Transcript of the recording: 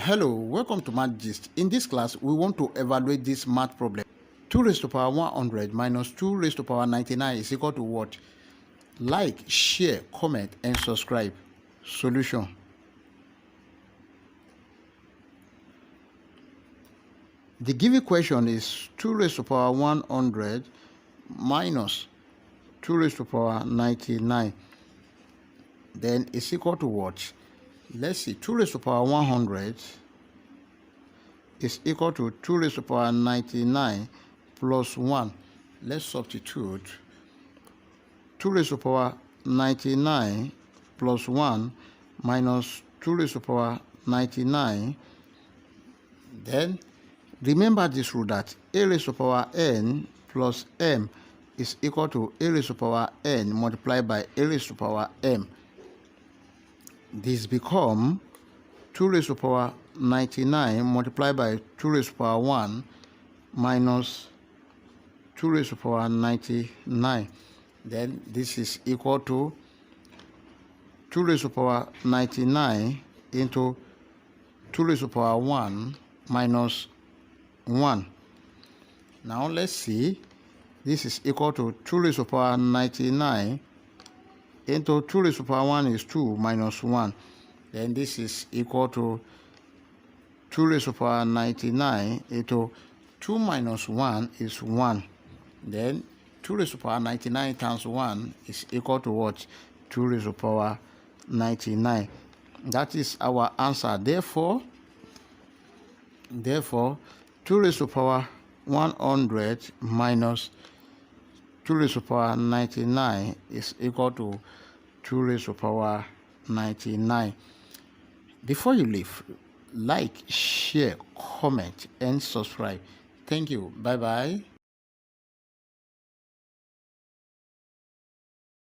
Hello, welcome to Math Gist. In this class, we want to evaluate this math problem. 2 raised to power 100 minus 2 raised to power 99 is equal to what? Like, share, comment, and subscribe. Solution. The given question is 2 raised to power 100 minus 2 raised to power 99. Then it's equal to what? Let's see, 2 raised to power 100 is equal to 2 raised to power 99 plus 1. Let's substitute 2 raised to power 99 plus 1 minus 2 raised to power 99. Then remember this rule that a raised to power n plus m is equal to a raised to power n multiplied by a raised to power m. This become 2 raised to power 99 multiplied by 2 raised to power 1 minus 2 raised to power 99. Then this is equal to 2 raised to power 99 into 2 raised to power 1 minus 1. Now let's see. This is equal to 2 raised to power 99 into 2 raised to power 1 is 2 minus 1. Then this is equal to 2 raised to power 99 into 2 minus 1 is 1. Then 2 raised to power 99 times 1 is equal to what? 2 raised to power 99. That is our answer. Therefore, 2 raised to power 100 minus 2 raised to power 99 is equal to 2 raised to power 99. Before you leave, like, share, comment, and subscribe. Thank you. Bye-bye.